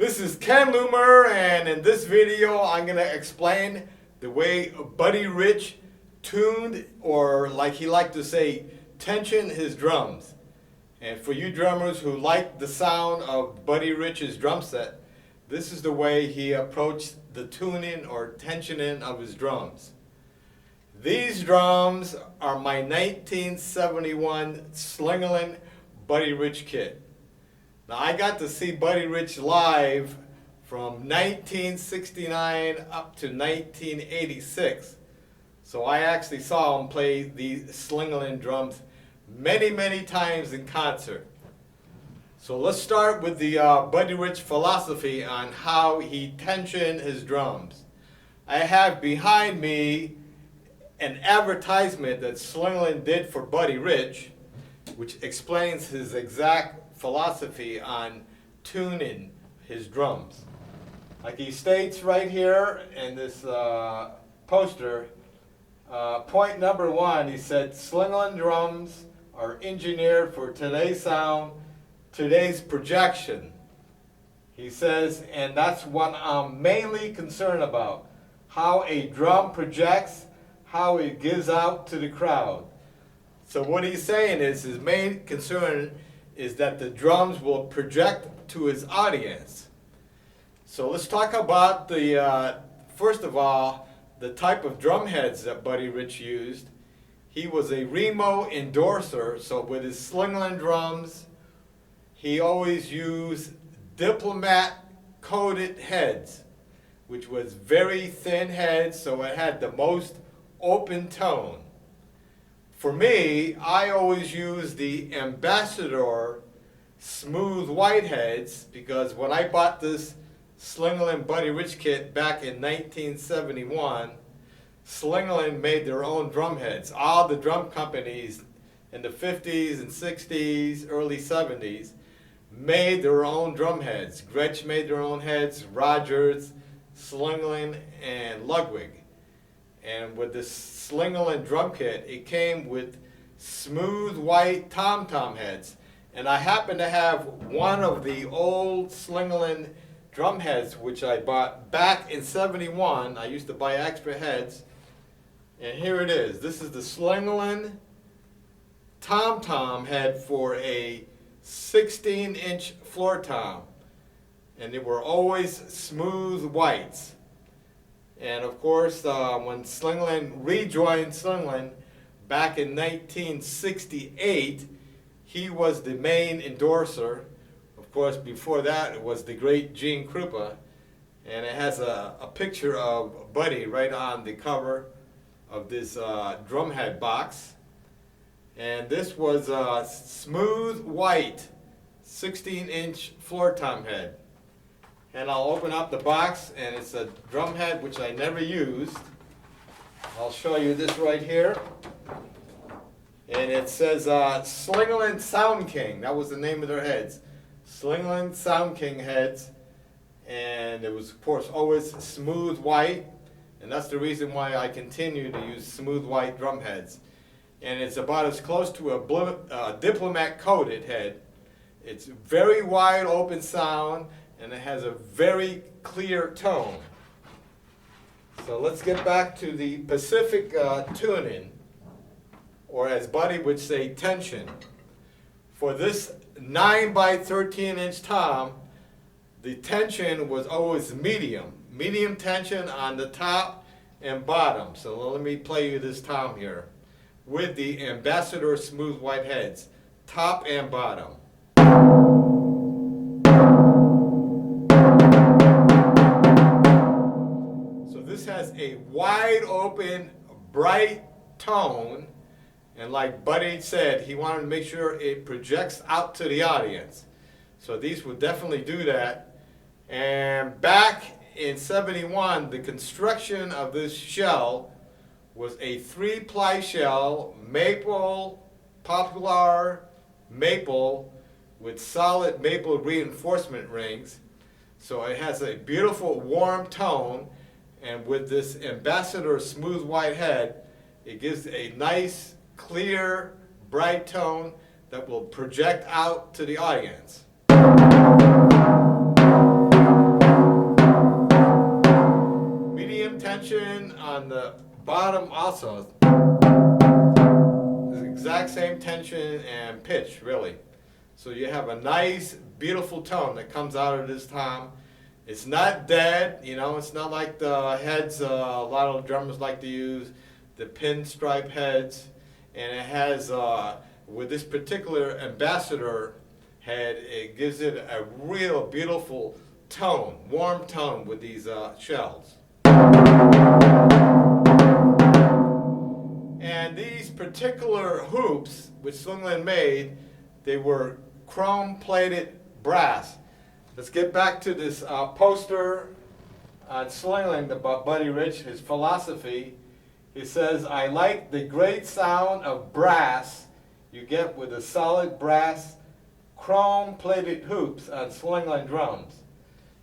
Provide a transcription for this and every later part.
This is Ken Loomer, and in this video I'm going to explain the way Buddy Rich tuned, or like he liked to say, tension his drums. And for you drummers who like the sound of Buddy Rich's drum set, this is the way he approached the tuning or tensioning of his drums. These drums are my 1971 Slingerland Buddy Rich kit. Now I got to see Buddy Rich live from 1969 up to 1986. So I actually saw him play the Slingerland drums many times in concert. So let's start with the Buddy Rich philosophy on how he tensioned his drums. I have behind me an advertisement that Slingerland did for Buddy Rich, which explains his exact philosophy on tuning his drums. Like he states right here in this poster, point number 1, he said, Slingerland drums are engineered for today's sound, today's projection. He says, and that's what I'm mainly concerned about, how a drum projects, how it gives out to the crowd. So what he's saying is his main concern is that the drums will project to his audience. So let's talk about the, first of all, the type of drum heads that Buddy Rich used. He was a Remo endorser, so with his Slingerland drums, he always used diplomat coated heads, which was very thin heads, so it had the most open tone. For me, I always use the Ambassador Smooth White heads, because when I bought this Slingerland Buddy Rich kit back in 1971, Slingerland made their own drum heads. All the drum companies in the 50s and 60s, early 70s, made their own drum heads. Gretsch made their own heads, Rogers, Slingerland, and Ludwig. And with this Slingerland drum kit, it came with smooth white tom-tom heads. And I happen to have one of the old Slingerland drum heads, which I bought back in '71. I used to buy extra heads. And here it is. This is the Slingerland tom-tom head for a 16-inch floor tom. And they were always smooth whites. And of course, when Slingerland rejoined Slingerland back in 1968, he was the main endorser. Of course, before that, it was the great Gene Krupa. And it has a picture of Buddy right on the cover of this drumhead box. And this was a smooth white 16-inch floor tom head. And I'll open up the box, and it's a drum head which I never used. I'll show you this right here. And it says Slingerland Sound King. That was the name of their heads. Slingerland Sound King heads. And it was, of course, always smooth white. And that's the reason why I continue to use smooth white drum heads. And it's about as close to a diplomat coated head. It's very wide open sound, and it has a very clear tone. So let's get back to the Pacific tuning, or as Buddy would say, tension. For this 9x13-inch tom, the tension was always medium tension on the top and bottom. So let me play you this tom here with the Ambassador Smooth White heads, top and bottom. Has a wide open, bright tone, and like Buddy said, he wanted to make sure it projects out to the audience. So these would definitely do that. And back in '71, the construction of this shell was a 3-ply shell, maple, poplar, maple, with solid maple reinforcement rings. So it has a beautiful warm tone. And with this Ambassador Smooth White head, it gives a nice, clear, bright tone that will project out to the audience. bottom also, the exact same tension and pitch, really. So you have a nice, beautiful tone that comes out of this tom. It's not dead, you know, it's not like the heads a lot of drummers like to use, the pinstripe heads. And it has, with this particular Ambassador head, it gives it a real beautiful tone, warm tone with these shells. And these particular hoops, which Slingerland made, they were chrome-plated brass. Let's get back to this poster on Slingerland about Buddy Rich, his philosophy. He says, "I like the great sound of brass you get with the solid brass chrome-plated hoops on Slingerland drums."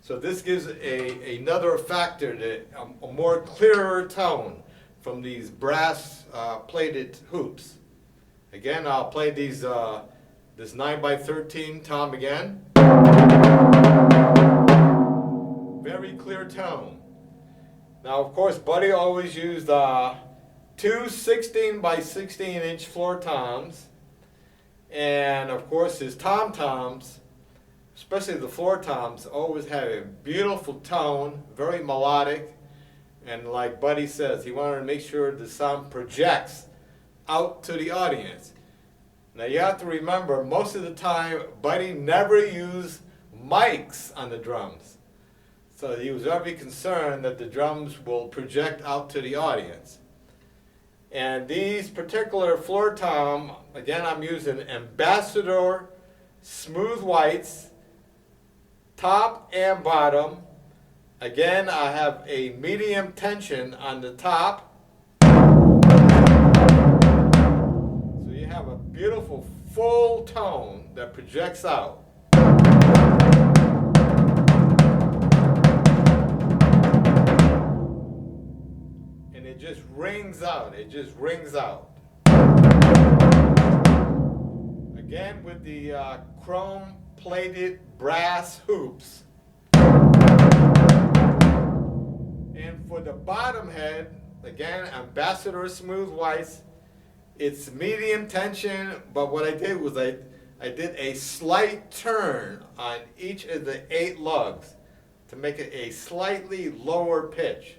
So this gives another factor, a more clearer tone from these brass plated hoops. Again, I'll play these this 9x13 tom again. Very clear tone. Now, of course, Buddy always used two 16x16-inch floor toms, and of course his tom-toms, especially the floor toms, always have a beautiful tone, very melodic, and like Buddy says, he wanted to make sure the sound projects out to the audience. Now you have to remember, most of the time, Buddy never used mics on the drums. So he was very concerned that the drums will project out to the audience. And these particular floor tom, again I'm using Ambassador Smooth Whites, top and bottom. Again, I have a medium tension on the top. So you have a beautiful full tone that projects out. And it just rings out. It just rings out. Again with the chrome plated brass hoops. And for the bottom head, again, Ambassador Smooth Whites, it's medium tension, but what I did was I did a slight turn on each of the 8 lugs to make it a slightly lower pitch.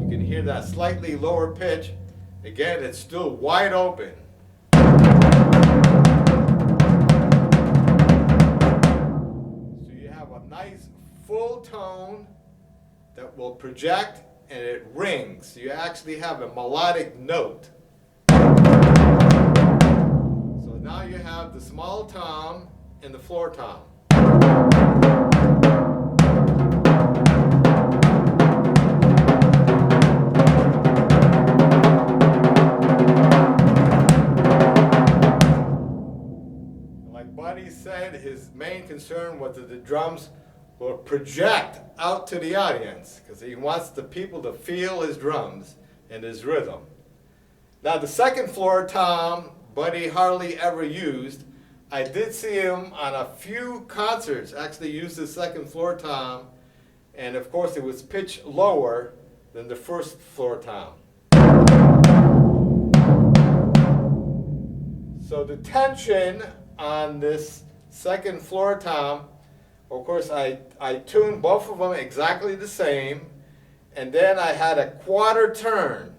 You can hear that slightly lower pitch. Again, it's still wide open. So you have a nice full tone that will project and it rings. So you actually have a melodic note. So now you have the small tom and the floor tom. Like Buddy said, his main concern was that the drums will project out to the audience because he wants the people to feel his drums and his rhythm. Now the second floor tom, Buddy hardly ever used. I did see him on a few concerts actually use the second floor tom, and of course it was pitched lower than the first floor tom. So the tension on this second floor tom, of course I tuned both of them exactly the same, and then I had a quarter turn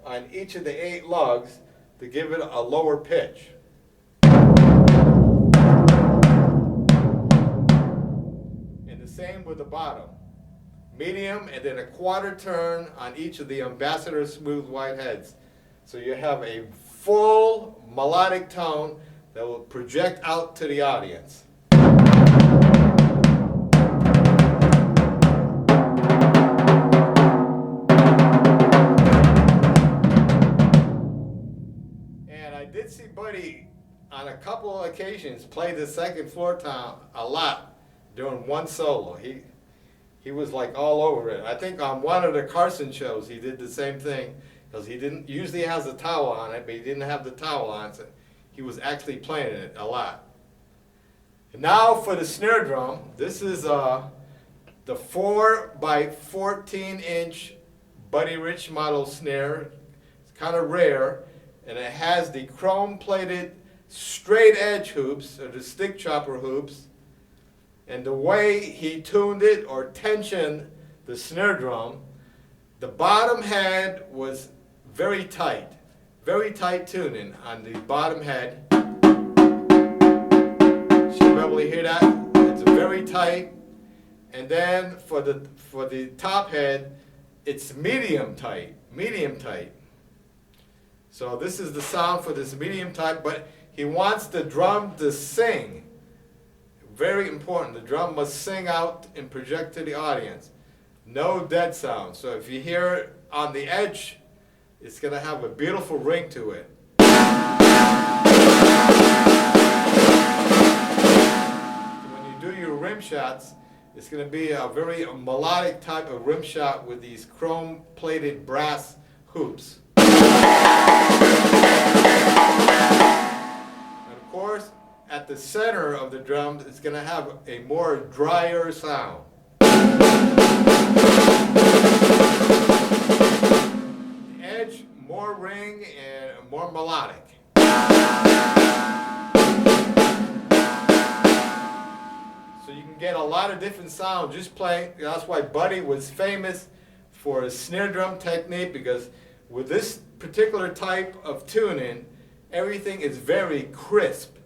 on each of the 8 lugs to give it a lower pitch. And the same with the bottom. Medium and then a quarter turn on each of the Ambassador Smooth White heads. So you have a full melodic tone that will project out to the audience. I did see Buddy on a couple of occasions play the second floor tom a lot during one solo. He was like all over it. I think on one of the Carson shows he did the same thing because he didn't usually has a towel on it, but he didn't have the towel on, so he was actually playing it a lot. And now for the snare drum. This is the 4x14" Buddy Rich model snare. It's kind of rare, and it has the chrome-plated straight edge hoops, or the stick chopper hoops. And the way he tuned it or tensioned the snare drum, the bottom head was very tight tuning on the bottom head. Should be able to hear that. It's very tight. And then for the top head, it's medium tight. So this is the sound for this medium tight, but he wants the drum to sing. Very important. The drum must sing out and project to the audience. No dead sound. So if you hear it on the edge, it's going to have a beautiful ring to it. When you do your rim shots, it's going to be a very melodic type of rim shot with these chrome-plated brass hoops. And of course, at the center of the drum, it's going to have a more drier sound. The edge, more ring and more melodic. So you can get a lot of different sounds just playing. That's why Buddy was famous for his snare drum technique, because with this particular type of tuning, everything is very crisp.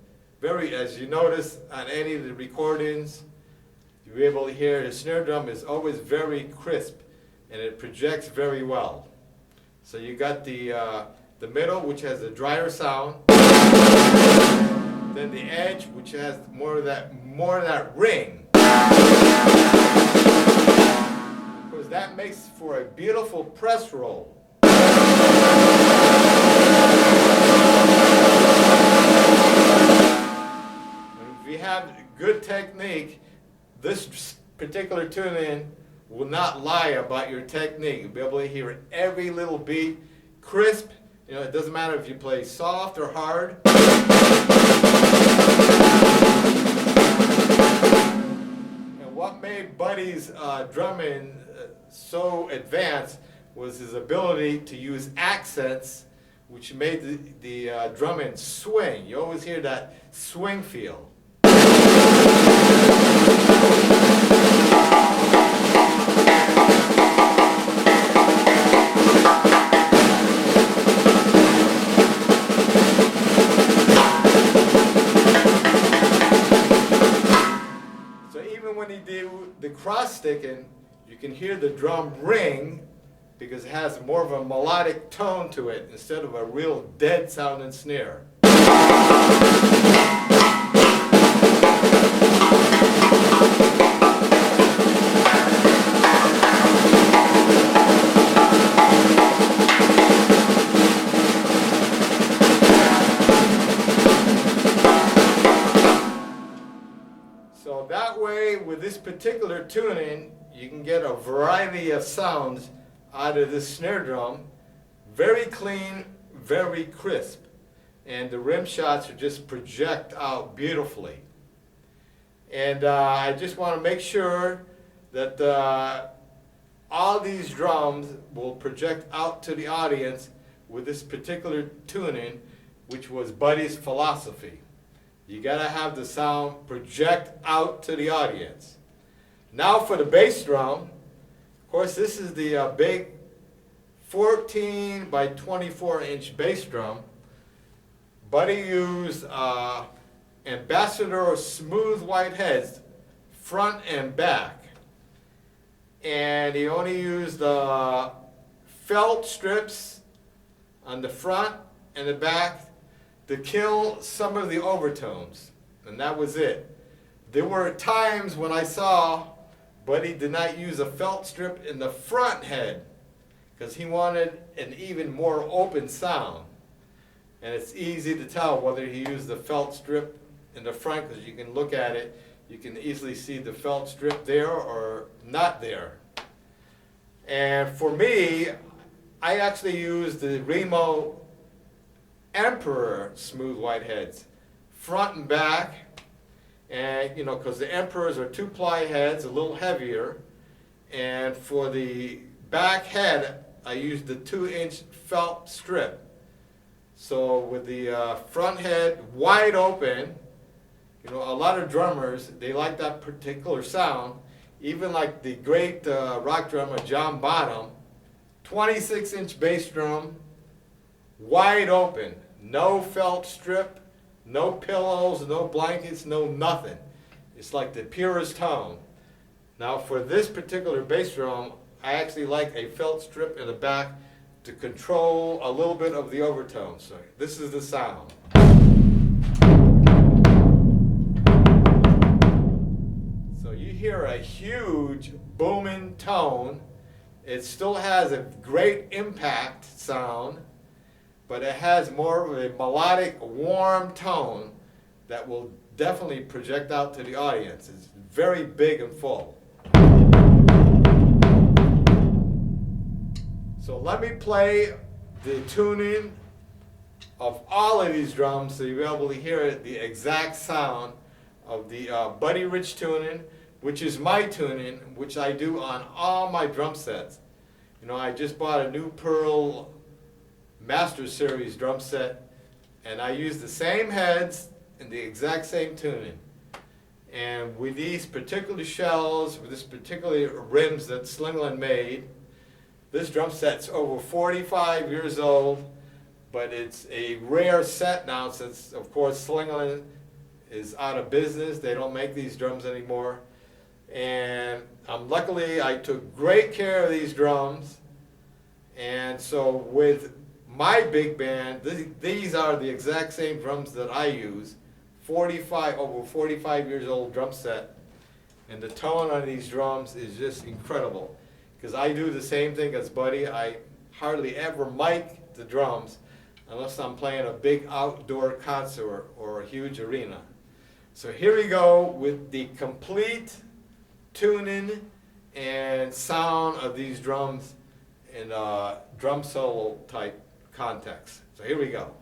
Very, as you notice on any of the recordings, you'll be able to hear the snare drum is always very crisp, and it projects very well. So you got the middle, which has a drier sound, then the edge, which has more of that ring. Because that makes for a beautiful press roll. If you have good technique, this particular tune-in will not lie about your technique. You'll be able to hear every little beat crisp. You know, it doesn't matter if you play soft or hard. And what made Buddy's drumming so advanced was his ability to use accents, which made the drumming swing. You always hear that swing feel. When he did the cross sticking, you can hear the drum ring because it has more of a melodic tone to it instead of a real dead sounding snare. So that way, with this particular tuning, you can get a variety of sounds out of this snare drum. Very clean, very crisp. And the rim shots are just project out beautifully. And I just want to make sure that all these drums will project out to the audience with this particular tuning, which was Buddy's philosophy. You gotta have the sound project out to the audience. Now for the bass drum, of course this is the big 14 by 24 inch bass drum. Buddy used Ambassador Smooth White heads, front and back. And he only used felt strips on the front and the back to kill some of the overtones, and that was it. There were times when I saw Buddy did not use a felt strip in the front head because he wanted an even more open sound. And it's easy to tell whether he used the felt strip in the front because you can look at it, you can easily see the felt strip there or not there. And for me, I actually used the Remo Emperor smooth white heads, front and back, and you know, because the Emperors are 2-ply heads, a little heavier, And for the back head, I used the 2-inch felt strip. So with the front head wide open, you know, a lot of drummers, they like that particular sound. Even like the great rock drummer John Bonham, 26-inch bass drum, wide open, no felt strip, no pillows, no blankets, no nothing. It's like the purest tone. Now for this particular bass drum, I actually like a felt strip in the back to control a little bit of the overtone. So this is the sound. So you hear a huge booming tone. It still has a great impact sound, but it has more of a melodic, warm tone that will definitely project out to the audience. It's very big and full. So let me play the tuning of all of these drums so you'll be able to hear the exact sound of the Buddy Rich tuning, which is my tuning, which I do on all my drum sets. You know, I just bought a new Pearl Master Series drum set, and I use the same heads and the exact same tuning. And with these particular shells, with this particular rims that Slingerland made, this drum set's over 45 years old, but it's a rare set now since, of course, Slingerland is out of business. They don't make these drums anymore. And luckily, I took great care of these drums. And so with my big band, these are the exact same drums that I use. Over 45 years old drum set. And the tone on these drums is just incredible. Because I do the same thing as Buddy. I hardly ever mic the drums unless I'm playing a big outdoor concert or a huge arena. So here we go with the complete tuning and sound of these drums in a drum solo type context. So here we go.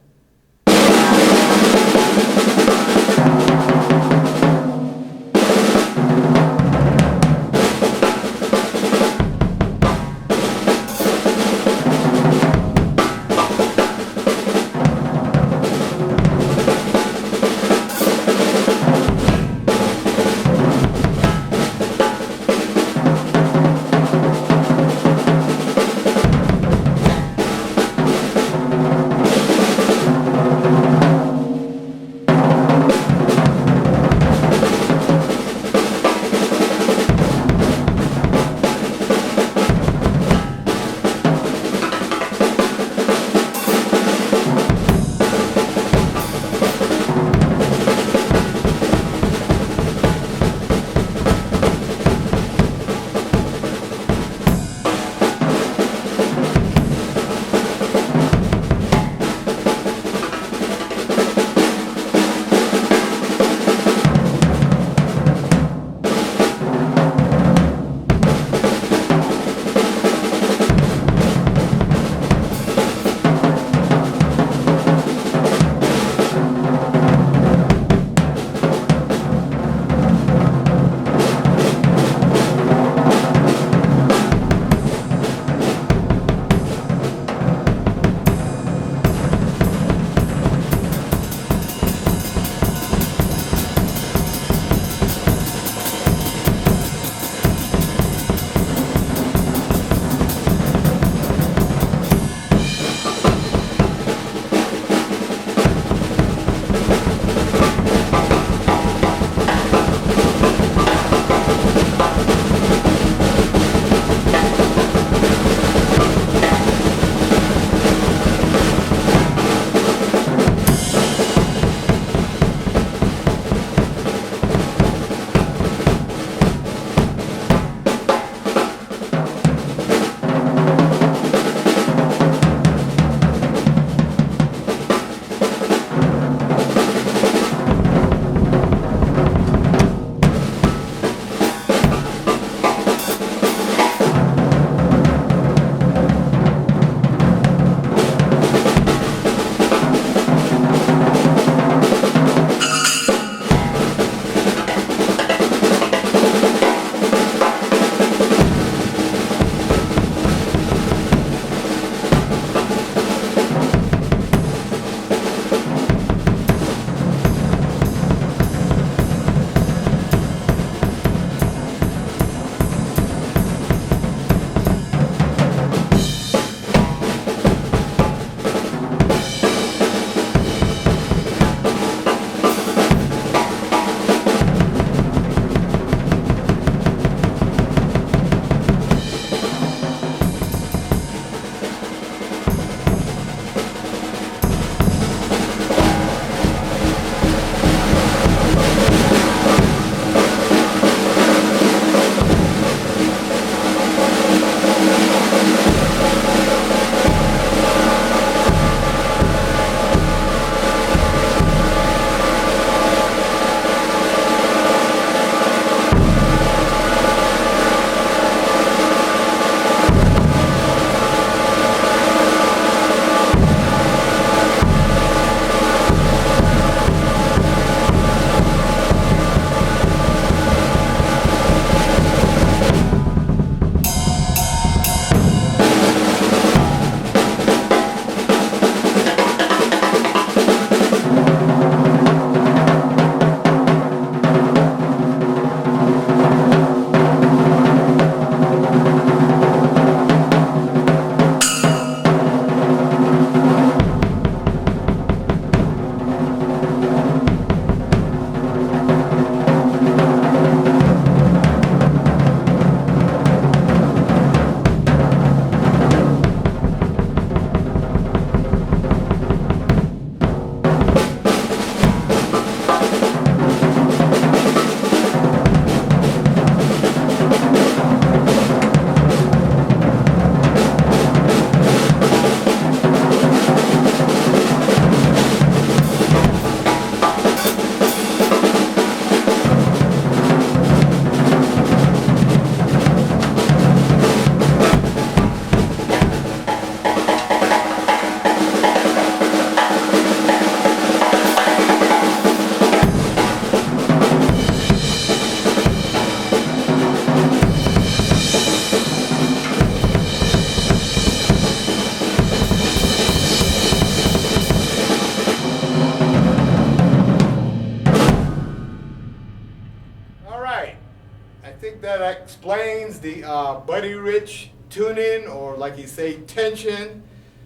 graphic that explains the Buddy Rich tuning, or like you say, tension.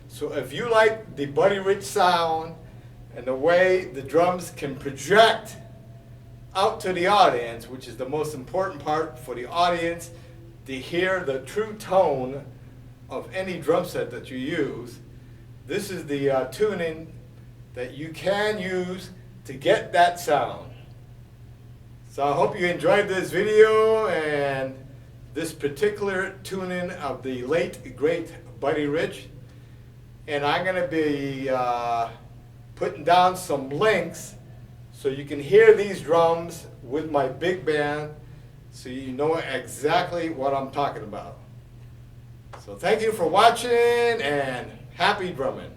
So if you like the Buddy Rich sound and the way the drums can project out to the audience, which is the most important part for the audience to hear the true tone of any drum set that you use, this is the tuning that you can use to get that sound. So I hope you enjoyed this video and this particular tuning of the late great Buddy Rich. And I'm going to be putting down some links so you can hear these drums with my big band, so you know exactly what I'm talking about. So thank you for watching and happy drumming.